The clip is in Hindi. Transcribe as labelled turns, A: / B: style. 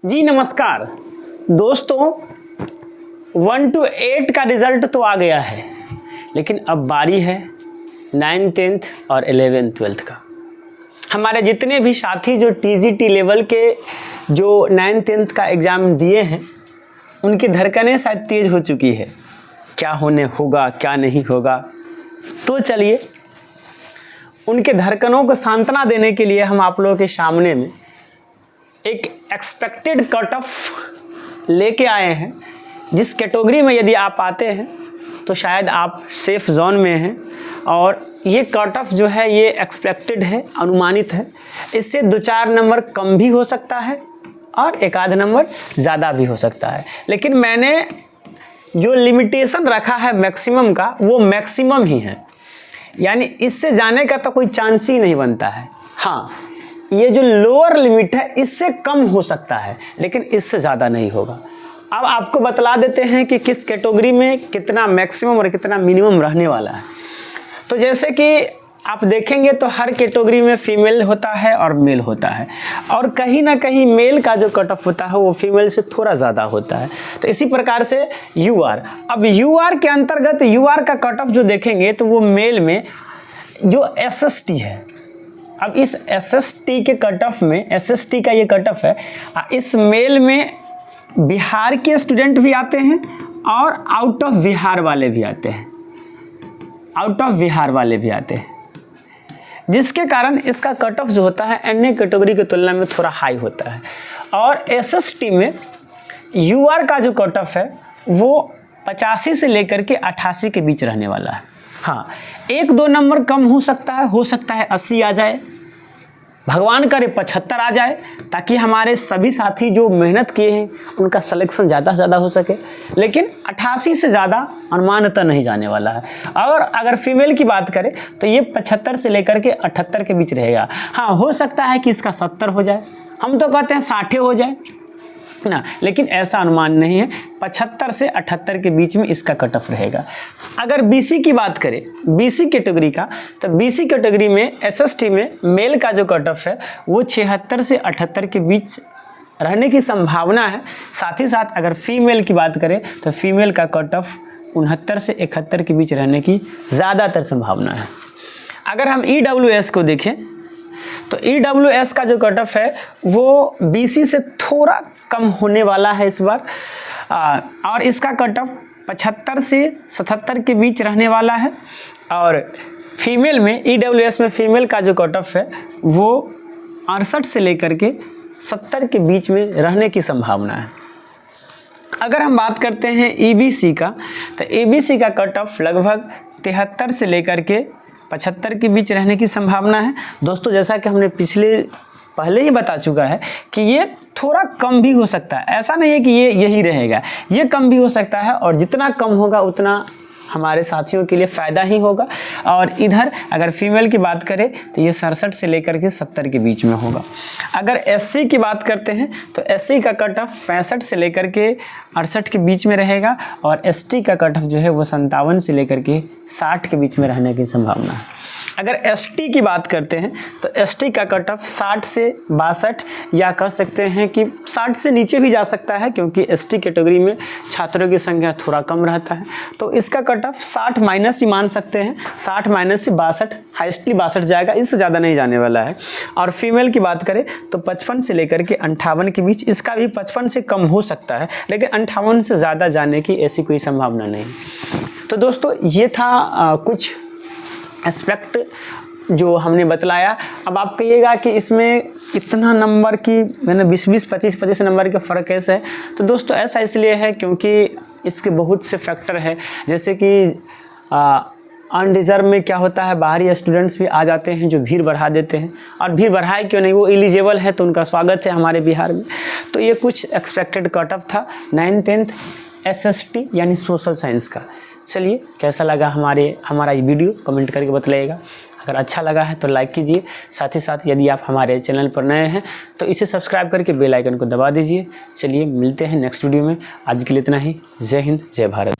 A: जी नमस्कार दोस्तों, 1 to 8 का रिज़ल्ट तो आ गया है, लेकिन अब बारी है 9th 10th और 11th 12th का। हमारे जितने भी साथी जो TGT लेवल के जो 9th 10th का एग्ज़ाम दिए हैं, उनकी धड़कनें शायद तेज़ हो चुकी है। क्या होने होगा, क्या नहीं होगा। तो चलिए उनके धड़कनों को सांत्वना देने के लिए हम आप लोगों के सामने में एक एक्सपेक्टेड कट ऑफ लेके आए हैं, जिस कैटेगरी में यदि आप आते हैं तो शायद आप सेफ जोन में हैं। और ये कट ऑफ जो है ये एक्सपेक्टेड है, अनुमानित है। इससे 2-4 नंबर कम भी हो सकता है और 1-आध नंबर ज़्यादा भी हो सकता है, लेकिन मैंने जो लिमिटेशन रखा है मैक्सिमम का, वो मैक्सिमम ही है, यानी इससे जाने का तो कोई चांस ही नहीं बनता है। हाँ, ये जो लोअर लिमिट है इससे कम हो सकता है, लेकिन इससे ज़्यादा नहीं होगा। अब आपको बतला देते हैं कि किस कैटेगरी में कितना मैक्सिमम और कितना मिनिमम रहने वाला है। तो जैसे कि आप देखेंगे तो हर कैटेगरी में फीमेल होता है और मेल होता है, और कहीं ना कहीं मेल का जो कट ऑफ होता है वो फीमेल से थोड़ा ज़्यादा होता है। तो इसी प्रकार से UR, अब UR के अंतर्गत UR का कट ऑफ जो देखेंगे तो वो मेल में जो SST है, अब इस SST के कट ऑफ में, SST का ये कट ऑफ है, इस मेल में बिहार के स्टूडेंट भी आते हैं और आउट ऑफ बिहार वाले भी आते हैं, आउट ऑफ बिहार वाले भी आते हैं, जिसके कारण इसका कट ऑफ जो होता है अन्य कैटेगरी की तुलना में थोड़ा हाई होता है। और SST में UR का जो कट ऑफ है वो 85 से लेकर के 88 के बीच रहने वाला है। हाँ, 1-2 नंबर कम हो सकता है 80 आ जाए, भगवान करे 75 आ जाए, ताकि हमारे सभी साथी जो मेहनत किए हैं उनका सिलेक्शन ज़्यादा से ज़्यादा हो सके। लेकिन 88 से ज़्यादा अनुमानतः नहीं जाने वाला है। और अगर फीमेल की बात करें तो ये 75 से लेकर के 78 के बीच रहेगा। हाँ, हो सकता है कि इसका 70 हो जाए, हम तो कहते हैं 60 हो जाए ना, लेकिन ऐसा अनुमान नहीं है। 75 से 78 के बीच में इसका कट ऑफ रहेगा। अगर BC की बात करें, BC कैटेगरी का, तो BC कैटेगरी में SST में मेल का जो कट ऑफ है वो 76 से 78 के बीच रहने की संभावना है। साथ ही साथ अगर फीमेल की बात करें तो फीमेल का कट ऑफ 69 से 71 के बीच रहने की ज़्यादातर संभावना है। अगर हम EWS को देखें तो EWS का जो कट ऑफ है वो BC से थोड़ा कम होने वाला है इस बार, और इसका कट ऑफ 75 से 77 के बीच रहने वाला है। और फीमेल में EWS में फीमेल का जो कट ऑफ है वो 68 से लेकर के 70 के बीच में रहने की संभावना है। अगर हम बात करते हैं EBC का, तो EBC का कट ऑफ लगभग 73 से लेकर के 75 के बीच रहने की संभावना है। दोस्तों, जैसा कि हमने पहले ही बता चुका है कि ये थोड़ा कम भी हो सकता है, ऐसा नहीं है कि ये यही रहेगा, ये कम भी हो सकता है, और जितना कम होगा उतना हमारे साथियों के लिए फ़ायदा ही होगा। और इधर अगर फीमेल की बात करें तो ये 67 से लेकर के 70 के बीच में होगा। अगर SC की बात करते हैं तो SC का कट ऑफ 65 से लेकर के 68 के बीच में रहेगा, और ST का कट ऑफ जो है वो 57 से लेकर के 60 के बीच में रहने की संभावना है। अगर ST की बात करते हैं तो ST का कट ऑफ 60 से 62, या कह सकते हैं कि 60 से नीचे भी जा सकता है, क्योंकि ST कैटेगरी में छात्रों की संख्या थोड़ा कम रहता है। तो इसका कट ऑफ 60 माइनस ही मान सकते हैं, 60 माइनस से 62, हाइस्टली 62 जाएगा, इससे ज़्यादा नहीं जाने वाला है। और फीमेल की बात करें तो 55 से लेकर के 58 के बीच, इसका भी 55 से कम हो सकता है, लेकिन 58 से ज़्यादा जाने की ऐसी कोई संभावना नहीं। तो दोस्तों, ये था कुछ एस्पेक्ट जो हमने बतलाया। अब आप कहिएगा कि इसमें इतना नंबर की, मैंने 20-20, 25-25 नंबर का फ़र्क कैसे है। तो दोस्तों, ऐसा इसलिए है क्योंकि इसके बहुत से फैक्टर हैं, जैसे कि अनरिजर्व में क्या होता है, बाहरी स्टूडेंट्स भी आ जाते हैं जो भीड़ बढ़ा देते हैं, और भीड़ बढ़ाए क्यों नहीं, वो एलिजिबल है तो उनका स्वागत है हमारे बिहार में। तो ये कुछ एक्सपेक्टेड कट ऑफ था 9th 10th SST यानी सोशल साइंस का। चलिए, कैसा लगा हमारा ये वीडियो कमेंट करके बताइएगा। अगर अच्छा लगा है तो लाइक कीजिए, साथ ही साथ यदि आप हमारे चैनल पर नए हैं तो इसे सब्सक्राइब करके बेल आइकन को दबा दीजिए। चलिए, मिलते हैं नेक्स्ट वीडियो में। आज के लिए इतना ही। जय हिंद, जय भारत।